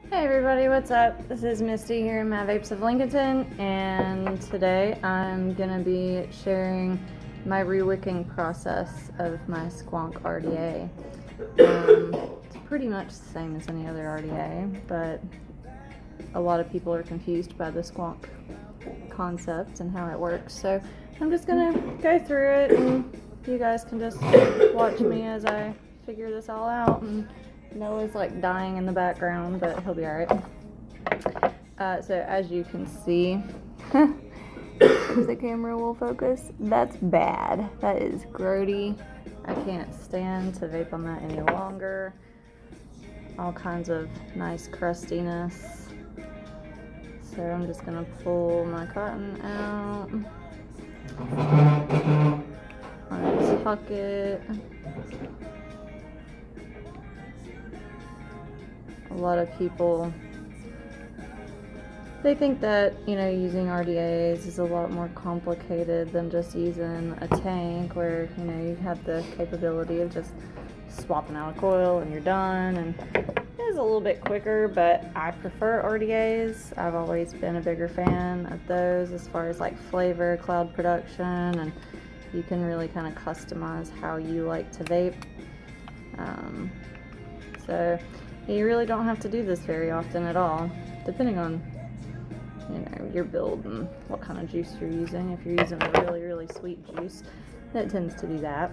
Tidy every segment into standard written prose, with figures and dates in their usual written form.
Hey everybody, what's up? This is Misty here in Matt Vapes of Lincolnton, and today I'm gonna be sharing my rewicking process of my Squonk RDA. It's pretty much the same as any other RDA, but a lot of people are confused by the Squonk concept and how it works. So I'm just gonna go through it, and you guys can just watch me as I figure this all out. And Noah's like dying in the background, but he'll be alright. So as you can see, if the camera will focus, that's bad. That is grody. I can't stand to vape on that any longer. All kinds of nice crustiness. So I'm just gonna pull my cotton out, untuck it. A lot of people, they think that, using RDAs is a lot more complicated than just using a tank where, you have the capability of just swapping out a coil and you're done, and it is a little bit quicker, but I prefer RDAs. I've always been a bigger fan of those as far as like flavor, cloud production, and you can really kind of customize how you like to vape. So you really don't have to do this very often at all, depending on your build and what kind of juice you're using. If you're using a really, really sweet juice, it tends to do that.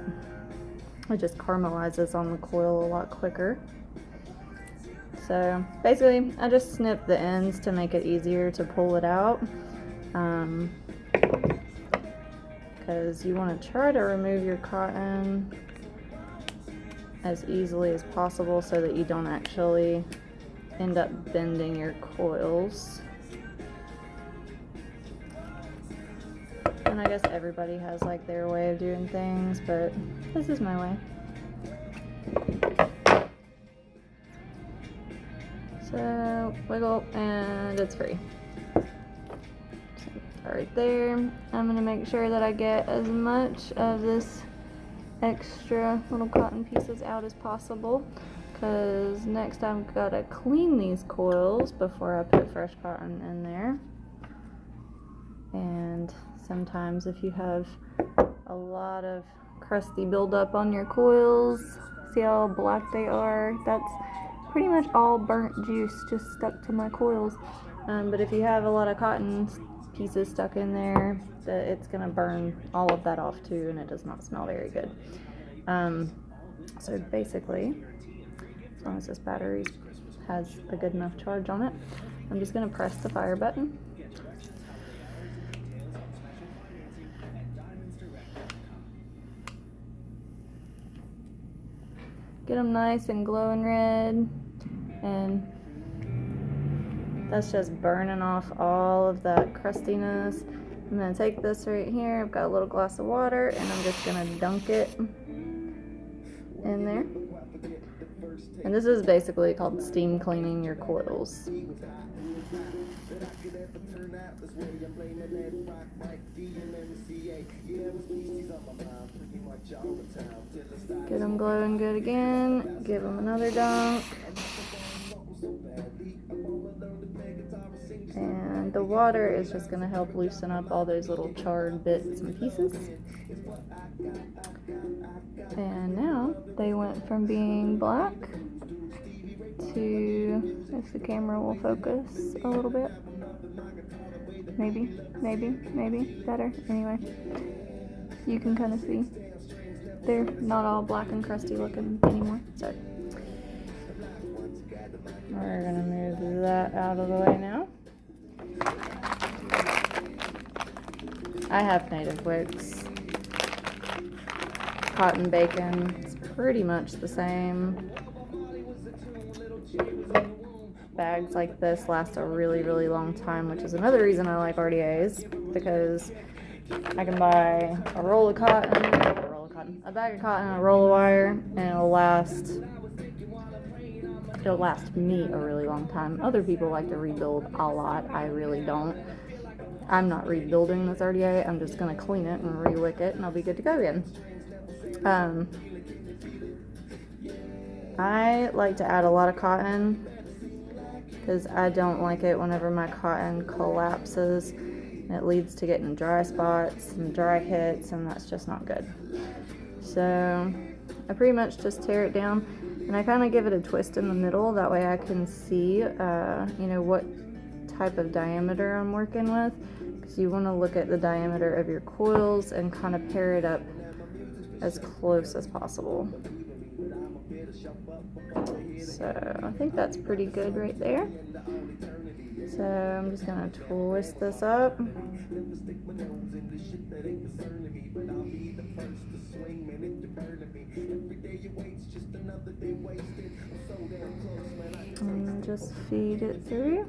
It just caramelizes on the coil a lot quicker. So basically, I just snip the ends to make it easier to pull it out. Because you want to try to remove your cotton as easily as possible so that you don't actually end up bending your coils. And I guess everybody has like their way of doing things, but this is my way. So wiggle and it's free. So right there, I'm gonna make sure that I get as much of this extra little cotton pieces out as possible, because next I've got to clean these coils before I put fresh cotton in there. And sometimes if you have a lot of crusty buildup on your coils, see how black they are? That's pretty much all burnt juice just stuck to my coils. But if you have a lot of cotton pieces stuck in there, it's gonna burn all of that off too, and it does not smell very good. So basically, as long as this battery has a good enough charge on it, I'm just gonna press the fire button. Get them nice and glowing red, and that's just burning off all of that crustiness. I'm gonna take this right here. I've got a little glass of water, and I'm just gonna dunk it in there. And this is basically called steam cleaning your coils. Get them glowing good again. Give them another dunk. And the water is just going to help loosen up all those little charred bits and pieces. And now they went from being black to, if the camera will focus a little bit, maybe better. Anyway, you can kind of see they're not all black and crusty looking anymore. So we're gonna move that out of the way now. I have native wicks. Cotton bacon, it's pretty much the same. Bags like this last a really, really long time, which is another reason I like RDAs, because I can buy a roll of cotton, a bag of cotton, and a roll of wire, and it'll last me a really long time. Other people like to rebuild a lot. I really don't. I'm not rebuilding this RDA. I'm just going to clean it and rewick it, and I'll be good to go again. I like to add a lot of cotton because I don't like it whenever my cotton collapses. It leads to getting dry spots and dry hits, and that's just not good. So I pretty much just tear it down, and I kind of give it a twist in the middle. That way I can see, what type of diameter I'm working with, because you want to look at the diameter of your coils and kind of pair it up as close as possible. So I think that's pretty good right there. So I'm just going to twist this up. And just feed it through.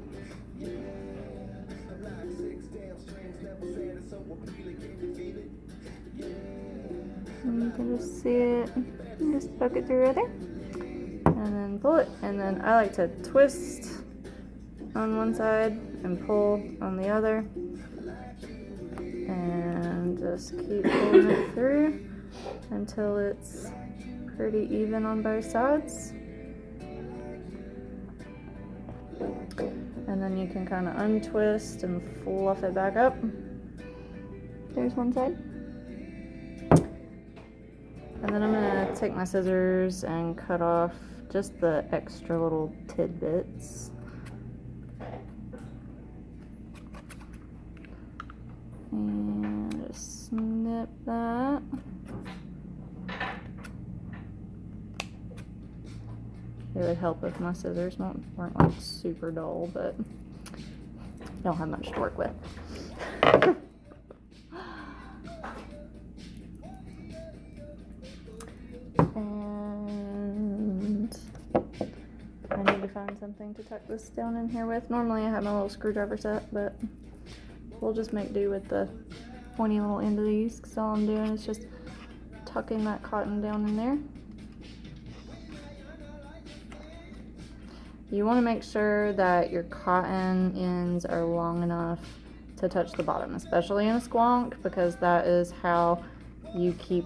And you can just see it, and just poke it through right there. And then pull it, and then I like to twist on one side and pull on the other, and just keep pulling it through until it's pretty even on both sides. And then you can kind of untwist and fluff it back up. There's one side. And then I'm going to take my scissors and cut off just the extra little tidbits. And just snip that. It would help if my scissors weren't like super dull, but don't have much to work with. And I need to find something to tuck this down in here with. Normally I have my little screwdriver set, but we'll just make do with the pointy little end of these, because all I'm doing is just tucking that cotton down in there. You want to make sure that your cotton ends are long enough to touch the bottom, especially in a squonk, because that is how you keep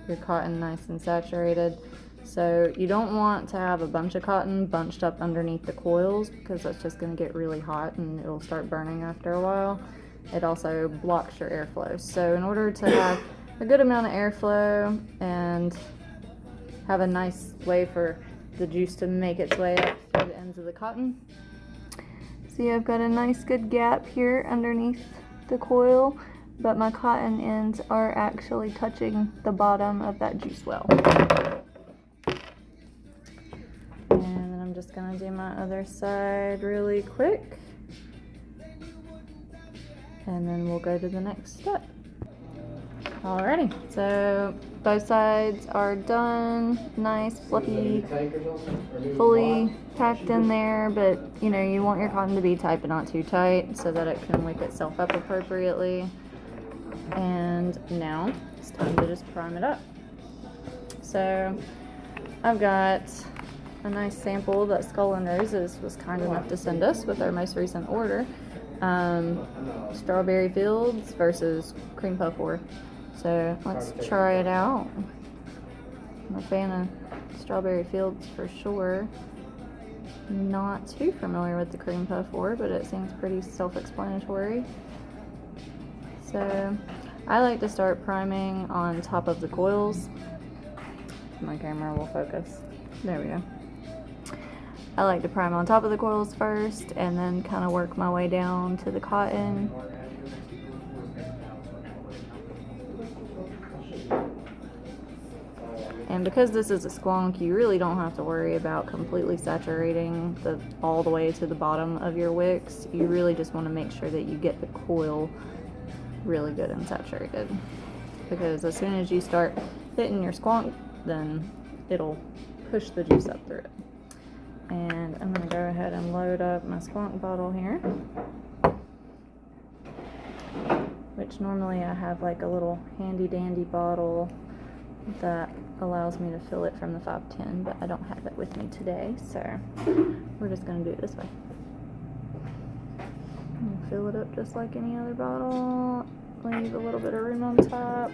your cotton nice and saturated. So you don't want to have a bunch of cotton bunched up underneath the coils, because that's just going to get really hot and it'll start burning after a while. It also blocks your airflow. So in order to have a good amount of airflow and have a nice way for the juice to make its way up through the ends of the cotton. See, I've got a nice good gap here underneath the coil, but my cotton ends are actually touching the bottom of that juice well. And then I'm just gonna do my other side really quick, and then we'll go to the next step. Alrighty, so both sides are done, nice, fluffy, fully packed in there, but you want your cotton to be tight but not too tight so that it can wick itself up appropriately. And now it's time to just prime it up. So I've got a nice sample that Skull and Roses was kind enough to send us with our most recent order. Strawberry Fields versus Cream Puff War. So let's try it out. I'm a fan of Strawberry Fields for sure. Not too familiar with the Cream Puff War, but it seems pretty self-explanatory. So I like to start priming on top of the coils. My camera will focus. There we go. I like to prime on top of the coils first and then kind of work my way down to the cotton. And because this is a squonk, you really don't have to worry about completely saturating all the way to the bottom of your wicks. You really just want to make sure that you get the coil really good and saturated. Because as soon as you start hitting your squonk, then it'll push the juice up through it. And I'm going to go ahead and load up my squonk bottle here. Which normally I have like a little handy dandy bottle that allows me to fill it from the 510, but I don't have it with me today, so we're just going to do it this way. And fill it up just like any other bottle, leave a little bit of room on top.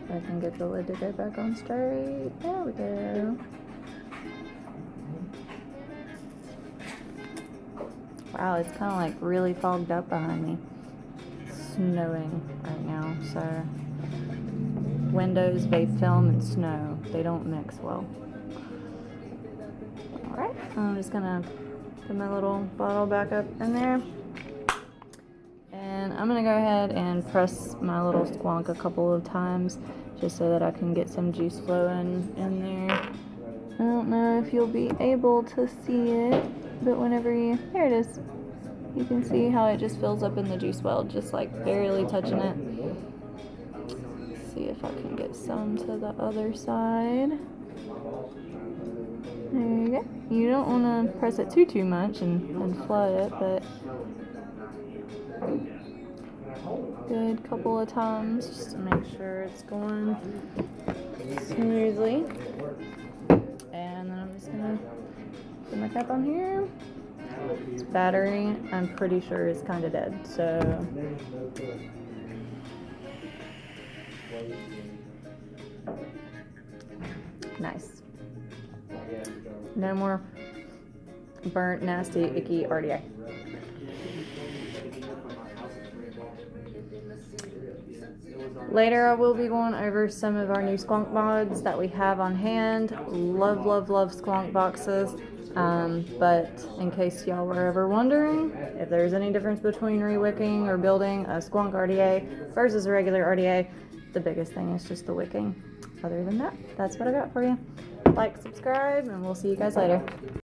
if I can get the lid to go back on straight. There we go. Wow, it's kind of like really fogged up behind me. It's snowing right now, so windows, vape film, and snow, they don't mix well. Alright, I'm just gonna put my little bottle back up in there. And I'm gonna go ahead and press my little Squonk a couple of times just so that I can get some juice flowing in there. I don't know if you'll be able to see it, but whenever there it is. You can see how it just fills up in the juice well, just like barely touching it. Let's see if I can get some to the other side. There you go. You don't want to press it too much and flood it, but good couple of times just to make sure it's going smoothly. And then I'm just gonna put my cap on here. This battery, I'm pretty sure, is kind of dead, so nice. No more burnt, nasty, icky RDA. Later I will be going over some of our new Squonk mods that we have on hand. Love, love, love Squonk boxes. But in case y'all were ever wondering if there's any difference between rewicking or building a Squonk RDA versus a regular RDA, the biggest thing is just the wicking. Other than that, that's what I got for you. Like, subscribe, and we'll see you guys later.